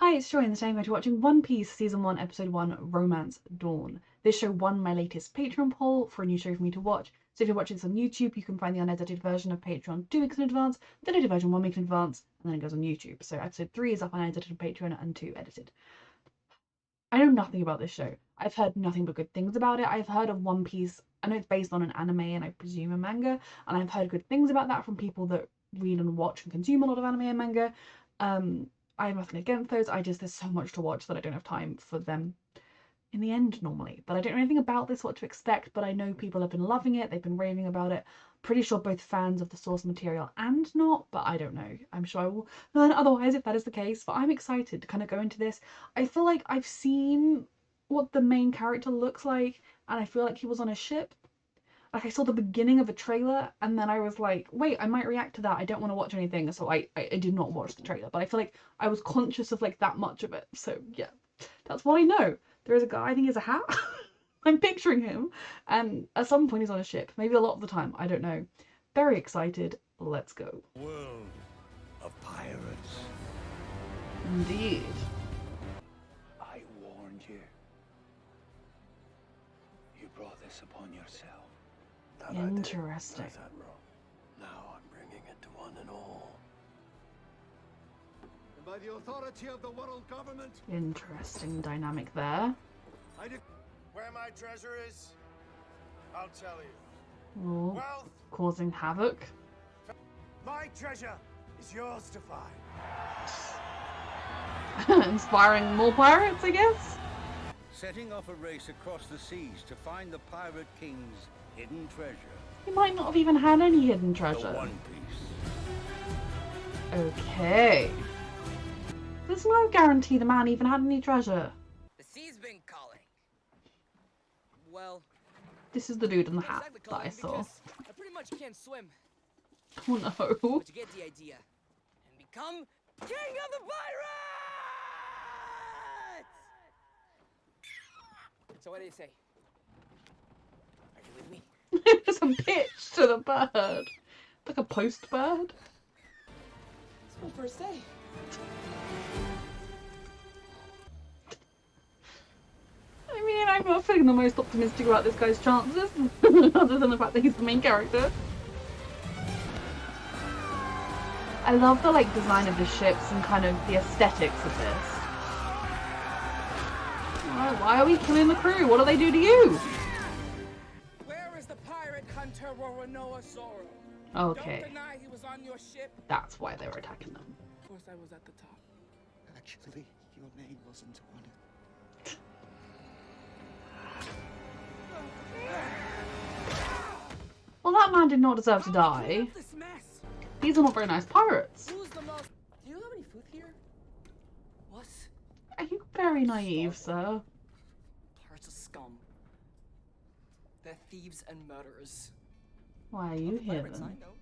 Hi, it's Joy, and today I'm going to be watching One Piece Season 1, Episode 1, Romance Dawn. This show won my latest Patreon poll for a new show for me to watch, so if you're watching this on YouTube, you can find the unedited version of Patreon 2 weeks in advance, the edited version 1 week in advance, and then it goes on YouTube. So Episode 3 is up unedited on Patreon and 2 edited. I know nothing about this show. I've heard nothing but good things about it. I've heard of One Piece. I know it's based on an anime and I presume a manga, and I've heard good things about that from people that read and watch and consume a lot of anime and manga. I have nothing against those. There's so much to watch that I don't have time for them in the end normally. But I don't know anything about this, what to expect, but I know people have been loving it. They've been raving about it. Pretty sure both fans of the source material and not, but I don't know. I'm sure I will learn otherwise if that is the case, but I'm excited to kind of go into this. I feel like I've seen what the main character looks like, and I feel like he was on a ship. Like, I saw the beginning of a trailer, and then I was like, wait, I might react to that. I don't want to watch anything, so I did not watch the trailer. But I feel like I was conscious of, like, that much of it. So, yeah, that's what I know. There is a guy, I think he has a hat. I'm picturing him. And at some point he's on a ship. Maybe a lot of the time. I don't know. Very excited. Let's go. World of pirates. Indeed. I warned you. You brought this upon yourself. Interesting. Now I'm bringing it to one and all. And by the authority of the world government. Interesting dynamic there. Where my treasure is, I'll tell you. Oh, Wealth. causing havoc. My treasure is yours to find. Inspiring more pirates, I guess? Setting off a race across the seas to find the Pirate King's hidden treasure. He might not have even had any hidden treasure. The One Piece. Okay. There's no guarantee the man even had any treasure. The sea's been calling. Well, This is the dude in the hat exactly that I calling saw. because I pretty much can't swim. Oh no. But you get the idea. And become king of the pirates! So what do you say? Are you with me? There's a pitch to the bird. Like a post bird. It's my first day. I mean, I'm not feeling the most optimistic about this guy's chances, other than the fact that he's the main character. I love the like design of the ships and kind of the aesthetics of this. Why are we killing the crew? What do they do to you? Where is the pirate hunter Roronoa Zoro? Okay, Don't deny he was on your ship. that's why they were attacking them. Of course I was at the top. Actually, your name wasn't on it. Well, that man did not deserve to die. This mess. These are not very nice pirates. Who's the most? Do you have any food here? What? Are you very naive, sir? Pirates are scum. They're thieves and murderers. Why are you here Pirates, I then? know.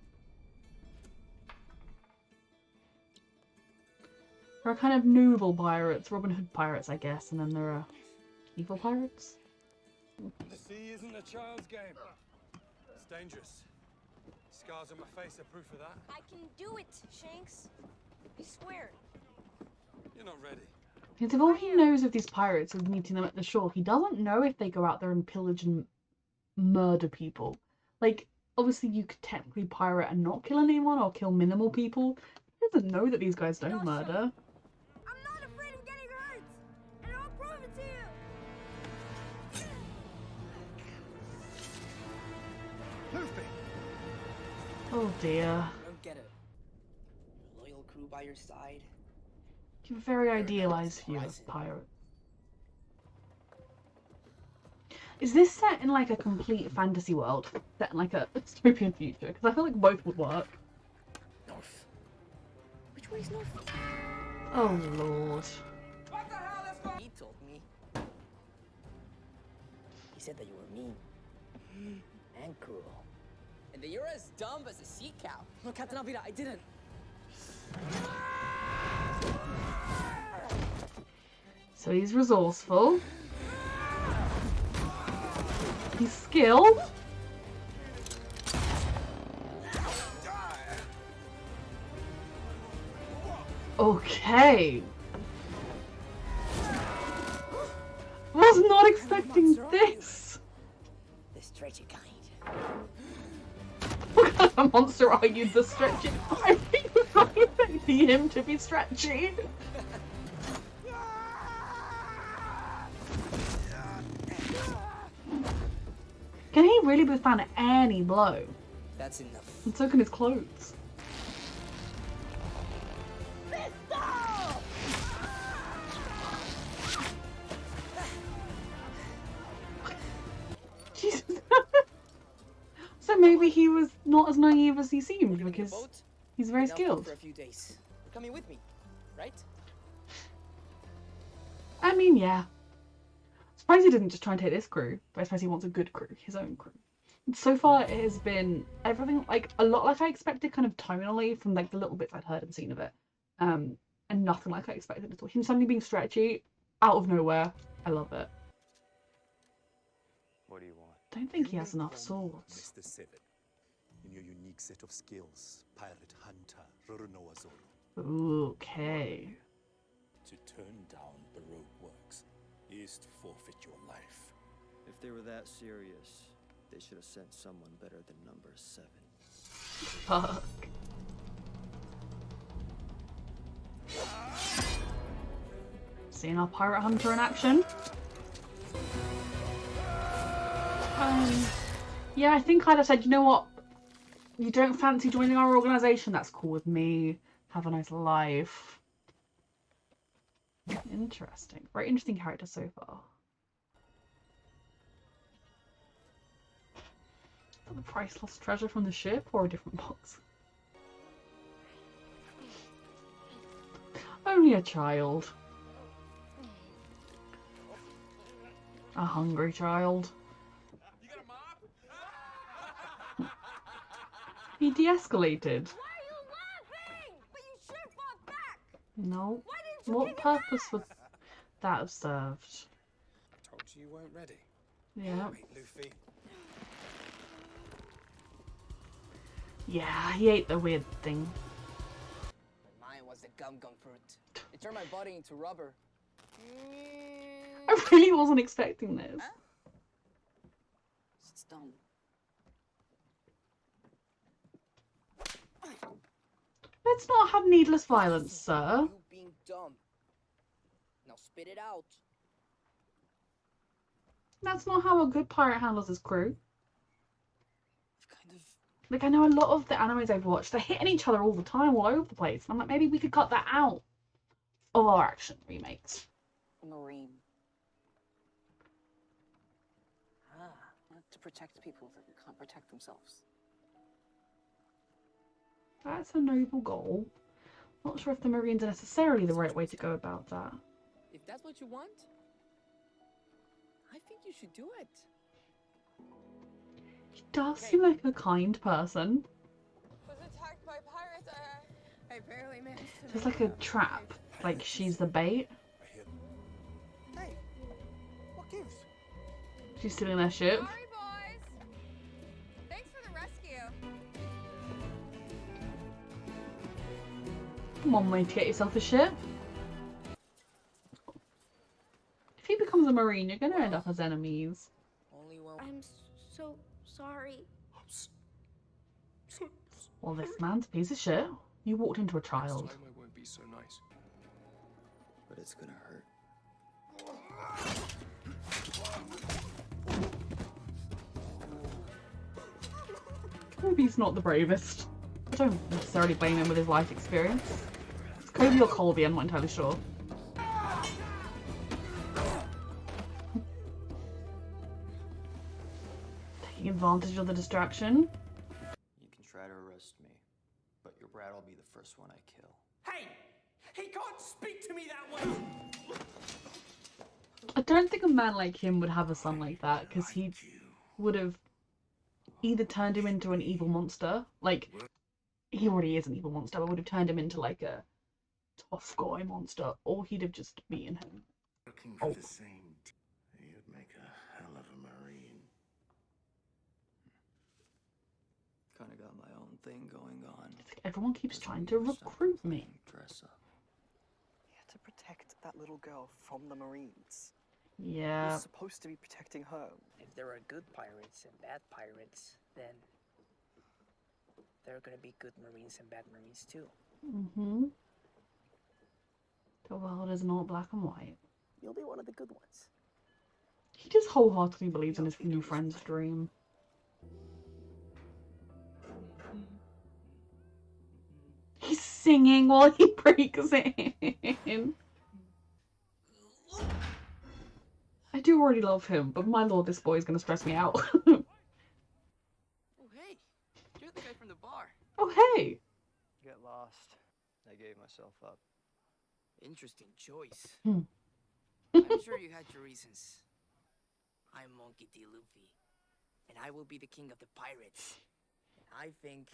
There are kind of noble pirates, Robin Hood pirates, I guess, and then there are evil pirates. The sea isn't a child's game. It's dangerous. Scars on my face are proof of that. I can do it, Shanks. I swear. You're not ready. Because if all he knows of these pirates is meeting them at the shore, he doesn't know if they go out there and pillage and murder people. Like, obviously you could technically pirate and not kill anyone, or kill minimal people. He doesn't know that these guys don't murder. I'm not afraid of getting hurt, and I'll prove it to you. Luffy! Oh dear. I don't get it. Your loyal crew by your side. You have a very idealized view of pirate. Is this set in like a complete fantasy world? Set in like a dystopian future? Because I feel like both would work. North. Which way's north? Oh lord. What the hell is going on? He told me. He said that you were mean. And cruel. And that you're as dumb as a sea cow. No, Captain Alvida, I didn't. So he's resourceful. He's skilled. Okay. Was not expecting this. The stretchy kind. What kind of monster are you, the stretchy? I think was not expecting him to be stretchy. Can he really withstand any blow? That's enough. And so can his clothes. Jesus. So maybe he was not as naive as he seemed because he's very skilled. For a few days. You're coming with me, right? I mean, yeah. Surprised he didn't just try and take this crew, but I suppose he wants a good crew, his own crew. So far, it has been everything like a lot like I expected, kind of tonally from like the little bits I'd heard and seen of it, and nothing like I expected at all. Him suddenly being stretchy out of nowhere, I love it. What do you want? Don't think he has enough swords. Mr. Seven, in your unique set of skills, pirate hunter Roronoa Zoro. Okay. To turn down Baroque works is to forfeit your life. If they were that serious, they should have sent someone better than number 7. Fuck. Seeing our pirate hunter in action. Yeah, I think I'd have said, you know what? You don't fancy joining our organisation? That's cool with me. Have a nice life. Interesting. Very interesting character so far. Is that the priceless treasure from the ship or a different box? Only a child. A hungry child. He de-escalated. Why are you laughing? But you should have fought back. No. Why didn't you What kick him purpose ass? would that have served? I told you you weren't ready. Yeah. Wait, Luffy. Yeah, he ate the weird thing. Mine was the gum fruit. It turned my body into rubber. I really wasn't expecting this. It's dumb. Let's not have needless violence, sir. You being dumb. Now spit it out. That's not how a good pirate handles his crew. Kind of. Like, I know a lot of the animes I've watched, they're hitting each other all the time, all over the place. And I'm like, maybe we could cut that out of our action remakes. A Marine. To protect people that can't protect themselves. That's a noble goal. Not sure if the Marines are necessarily the right way to go about that. If that's what you want, I think you should do it. He does seem like a kind person. Was attacked by pirates. I barely managed to. Just like a trap. Like she's the bait. I hear them. Hey, what gives? She's stealing their ship. Sorry, boys. Thanks for the rescue. One way to get yourself a ship. If he becomes a Marine, you're going to end up as enemies. Only one. I'm so sorry. Well, this man's a piece of shit. You walked into a child. Next time I won't be so nice. But it's gonna hurt. Koby's not the bravest. I don't necessarily blame him with his life experience. It's Koby or Colby, I'm not entirely sure. Taking advantage of the distraction. You can try to arrest me, but your brat will be the first one I kill. Hey! He can't speak to me that way! I don't think a man like him would have a son like that, because he would have either turned him into an evil monster, like, he already is an evil monster, but would have turned him into like a tough guy monster, or he'd have just beaten him. Looking for the same. You'd make a hell of a Marine. Kinda got my own thing going on. It's like everyone keeps trying to recruit me. Dress up. You had to protect that little girl from the Marines. Yeah. You're supposed to be protecting her. If there are good pirates and bad pirates, then there are gonna be good Marines and bad Marines too. Mm-hmm. The world is not black and white. You'll be one of the good ones. He just wholeheartedly believes in his new friend's dream. He's singing while he breaks in. I do already love him, but my lord, this boy is gonna stress me out. Oh, hey, you're the guy from the bar. Oh, hey! Get lost. I gave myself up. Interesting choice. Hmm. I'm sure you had your reasons. I'm Monkey D. Luffy, and I will be the king of the pirates. And I think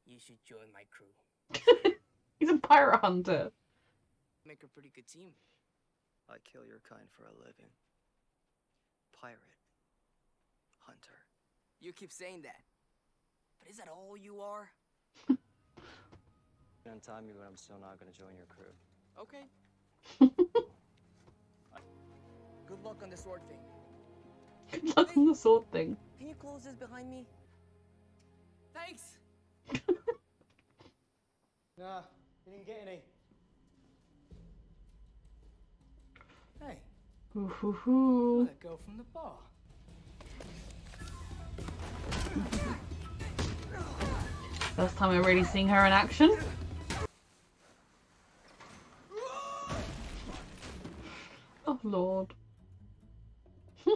you should join my crew. He's a pirate hunter. Make a pretty good team. I kill your kind for a living. Pirate. Hunter. You keep saying that, but is that all you are? Untie me, but I'm still not gonna join your crew. Okay. Good luck on the sword thing. Good luck on the sword thing. Can you close this behind me? Thanks. Nah, you didn't get any. Hey, Ooh, hoo, hoo. that girl from the bar. First time we're really seeing her in action. Oh, Lord. I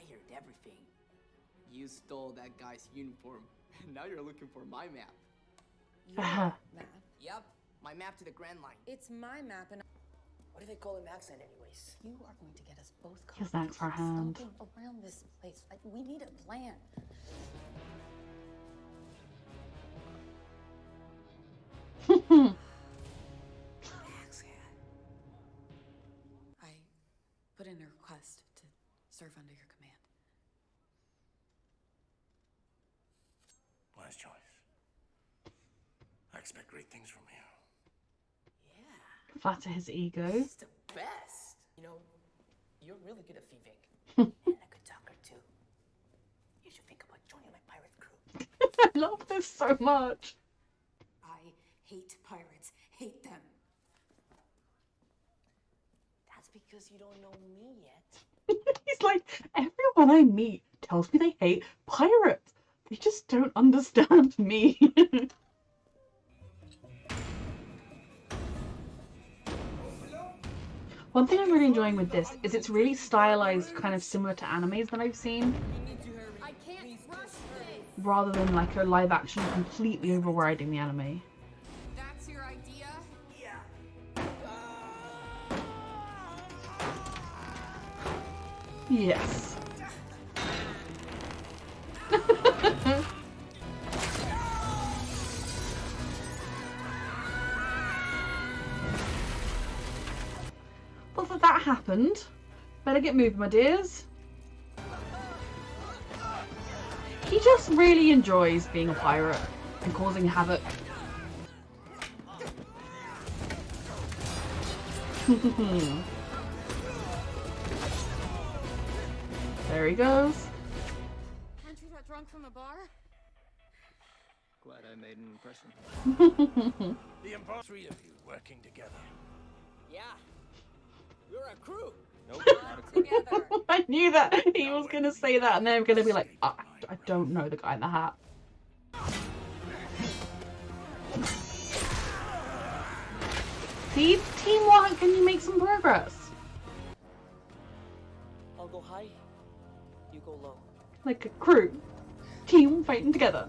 heard everything. You stole that guy's uniform, and now you're looking for my map. Uh-huh. Map. Yep, my map to the Grand Line. It's my map, and What do they call an accent anyways? you are going to get us both caught. Here's thanks for a hand. Stomping around this place. Like, we need a plan. I put in a request to serve under your command. Wise choice. I expect great things from you. Yeah, Flatter his ego. he's the best. You know, you're really good at thieving. And a good talker too. You should think about joining my pirate crew. I love this so much. I hate pirates. Hate them. That's because you don't know me yet. He's like, everyone I meet tells me they hate pirates. They just don't understand me. One thing I'm really enjoying with this is it's really stylized, kind of similar to animes that I've seen, I can't rush this. rather than like a live action completely overriding the anime. That's your idea? Yes. Well, that happened. Better get moving, my dears. He just really enjoys being a pirate and causing havoc. There he goes. Aren't you that drunk from the bar? Glad I made an impression. The three of you working together. Yeah, we're a crew. Nope, not a crew. Together. I knew that he was gonna say that, and then I'm gonna be like, I don't know the guy in the hat. See, teamwork, and you make some progress. I'll go high, you go low. Like a crew, team fighting together.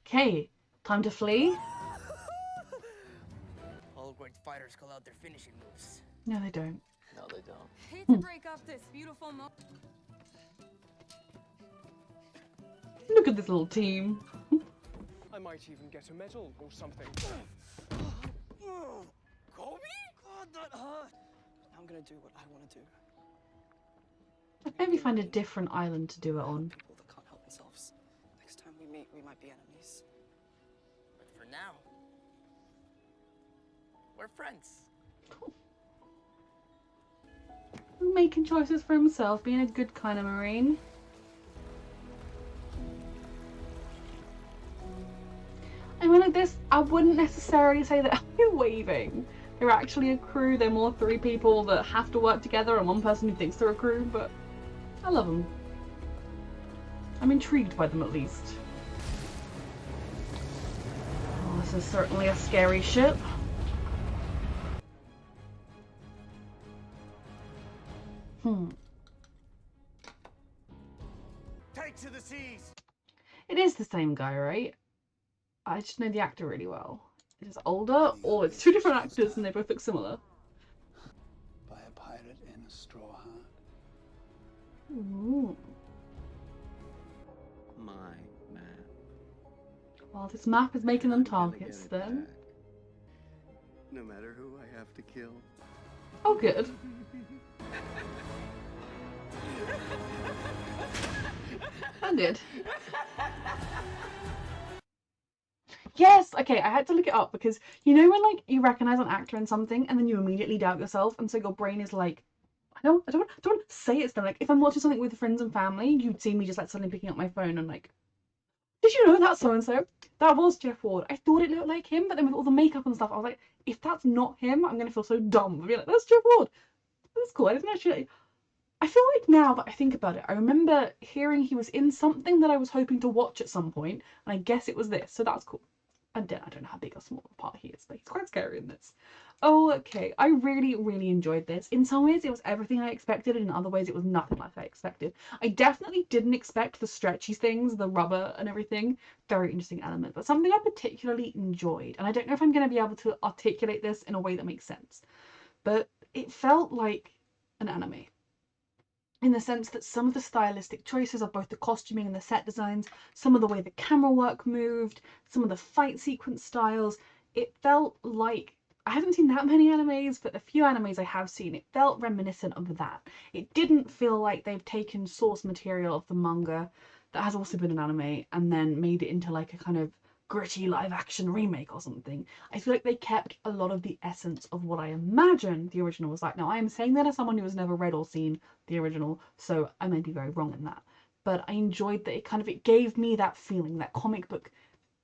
Okay, time to flee. All great fighters call out their finishing moves. No, they don't. No, they don't. Hate to break up this beautiful moment. Look at this little team. I might even get a medal or something. Koby? God, that hurt. Now I'm gonna do what I want to do. I'd maybe find a different island to do it on. People that can't help themselves. Next time we meet, we might be enemies. But for now, we're friends. Cool. Making choices for himself, being a good kind of Marine. I mean, like this, I wouldn't necessarily say that they're waving. They're actually a crew. They're more 3 people that have to work together and 1 person who thinks they're a crew, but I love them. I'm intrigued by them at least. Oh, this is certainly a scary ship. Take to the seas! It is the same guy, right? I just know the actor really well. Is it older, or it's 2 different actors and they both look similar? By a pirate in a straw hat. Ooh. My map. Well, this map is making them targets then. Back. No matter who I have to kill. Oh, good. Oh, good. Yes! Okay, I had to look it up because you know when like you recognize an actor in something and then you immediately doubt yourself, and so your brain is like, I don't want to say it's them. Like if I'm watching something with friends and family, you'd see me just like suddenly picking up my phone and like, did you know that's so and so? That was Jeff Ward. I thought it looked like him, but then with all the makeup and stuff, I was like, if that's not him, I'm gonna feel so dumb. I'll be like, that's Jeff Ward. That's cool. I didn't actually. I feel like now that I think about it, I remember hearing he was in something that I was hoping to watch at some point, and I guess it was this, so that's cool. And I don't know how big or small a part he is, but he's quite scary in this. Oh, okay. I really, really enjoyed this. In some ways, it was everything I expected, and in other ways, it was nothing like I expected. I definitely didn't expect the stretchy things, the rubber and everything. Very interesting element, but something I particularly enjoyed. And I don't know if I'm going to be able to articulate this in a way that makes sense, but it felt like an anime. In the sense that some of the stylistic choices of both the costuming and the set designs, some of the way the camera work moved, some of the fight sequence styles, it felt like, I haven't seen that many animes, but the few animes I have seen, it felt reminiscent of that. It didn't feel like they've taken source material of the manga that has also been an anime and then made it into like a kind of gritty live action remake or something. I feel like they kept a lot of the essence of what I imagine the original was like. Now I am saying that as someone who has never read or seen the original, so I may be very wrong in that, but I enjoyed that it gave me that feeling, that comic book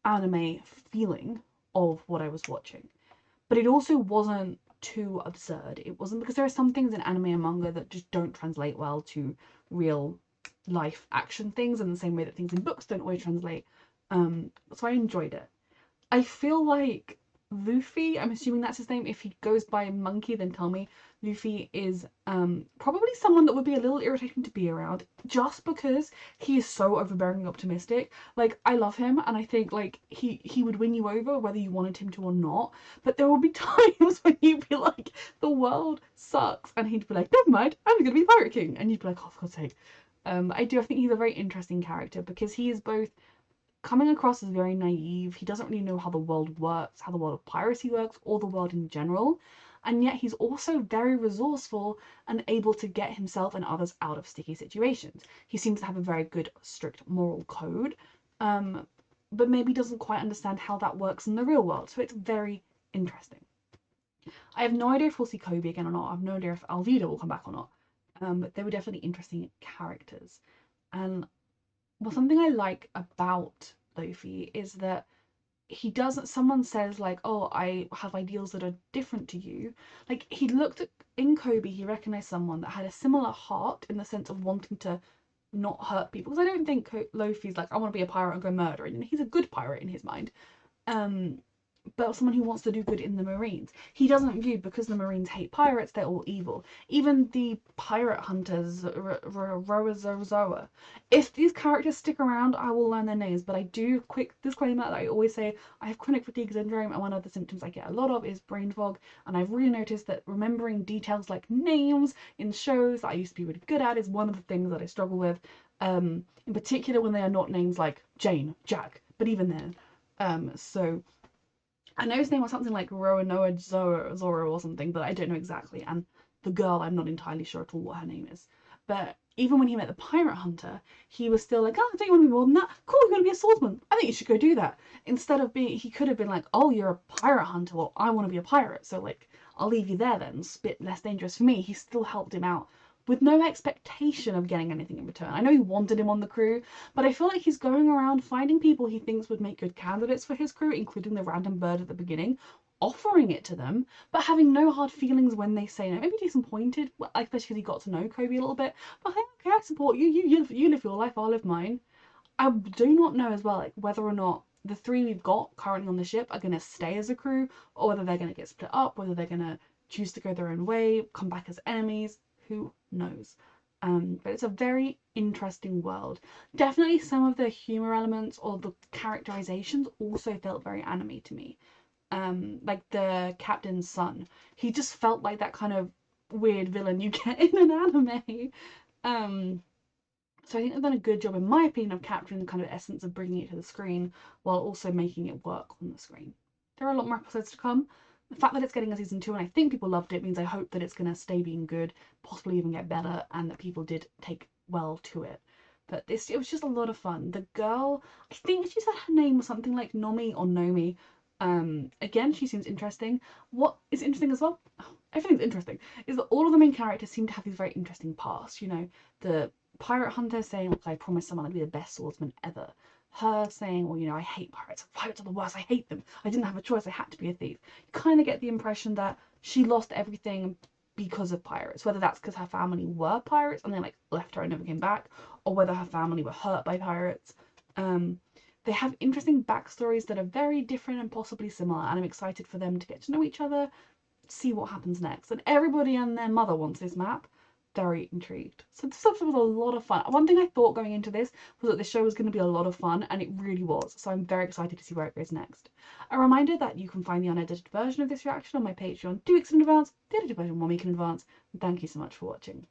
anime feeling of what I was watching. But it also wasn't too absurd. It wasn't, because there are some things in anime and manga that just don't translate well to real life action things in the same way that things in books don't always translate. So I enjoyed it. I feel like Luffy, I'm assuming that's his name, if he goes by Monkey then tell me, Luffy is probably someone that would be a little irritating to be around, just because he is so overbearingly optimistic. Like, I love him and I think like he would win you over whether you wanted him to or not, but there will be times when you'd be like, the world sucks, and he'd be like, never mind, I'm gonna be Pirate King, and you'd be like, oh, for God's sake. I think he's a very interesting character because he is both coming across as very naive. He doesn't really know how the world works, how the world of piracy works, or the world in general. And yet he's also very resourceful and able to get himself and others out of sticky situations. He seems to have a very good, strict moral code, but maybe doesn't quite understand how that works in the real world. So it's very interesting. I have no idea if we'll see Koby again or not. I have no idea if Alvida will come back or not. But they were definitely interesting characters. And well, something I like about Luffy is that he doesn't, someone says like, oh, I have ideals that are different to you. Like, he looked at, in Koby, he recognized someone that had a similar heart in the sense of wanting to not hurt people. Because I don't think Luffy's like, I want to be a pirate and go murder. And he's a good pirate in his mind. But someone who wants to do good in the Marines. He doesn't view, because the Marines hate pirates, they're all evil. Even the pirate hunters, Roronoa. If these characters stick around, I will learn their names, but I do, quick disclaimer, that I always say, I have chronic fatigue syndrome, and one of the symptoms I get a lot of is brain fog, and I've really noticed that remembering details like names in shows that I used to be really good at is one of the things that I struggle with, in particular when they are not names like Jane, Jack, but even then. So I know his name was something like Roronoa Zoro or something, but I don't know exactly. And the girl, I'm not entirely sure at all what her name is. But even when he met the pirate hunter, he was still like, oh, don't you want to be more than that? Cool, you want to be a swordsman. I think you should go do that. Instead of being, he could have been like, oh, you're a pirate hunter. Well, I want to be a pirate. So, like, I'll leave you there then. It's a bit less dangerous for me. He still helped him out with no expectation of getting anything in return. I know he wanted him on the crew, but I feel like he's going around finding people he thinks would make good candidates for his crew, including the random bird at the beginning, offering it to them, but having no hard feelings when they say no. Maybe disappointed, especially because he got to know Koby a little bit. But I think, okay, I support you. You live your life, I'll live mine. I do not know as well, like whether or not the three we've got currently on the ship are going to stay as a crew, or whether they're going to get split up, whether they're going to choose to go their own way, come back as enemies. Who knows? But it's a very interesting world. Definitely some of the humor elements or the characterizations also felt very anime to me. Like the captain's son. He just felt like that kind of weird villain you get in an anime. So I think they've done a good job, in my opinion, of capturing the kind of essence of bringing it to the screen while also making it work on the screen. There are a lot more episodes to come. The fact that it's getting a season 2 and I think people loved it means I hope that it's going to stay being good, possibly even get better, and that people did take well to it. But it was just a lot of fun. The girl, I think she said her name was something like Nami or Nomi. Again, she seems interesting. What is interesting as well, everything's interesting, is that all of the main characters seem to have these very interesting pasts. You know, the pirate hunter saying, look, I promised someone I'd be the best swordsman ever. Her saying, well, you know, I hate pirates. Pirates are the worst. I hate them. I didn't have a choice. I had to be a thief. You kind of get the impression that she lost everything because of pirates, whether that's because her family were pirates and they like left her and never came back, or whether her family were hurt by pirates. They have interesting backstories that are very different and possibly similar, and I'm excited for them to get to know each other, see what happens next. And everybody and their mother wants this map. Very intrigued. So this episode was a lot of fun. One thing I thought going into this was that this show was going to be a lot of fun, and it really was. So I'm very excited to see where it goes next. A reminder that you can find the unedited version of this reaction on my Patreon 2 weeks in advance, the edited version 1 week in advance. And thank you so much for watching.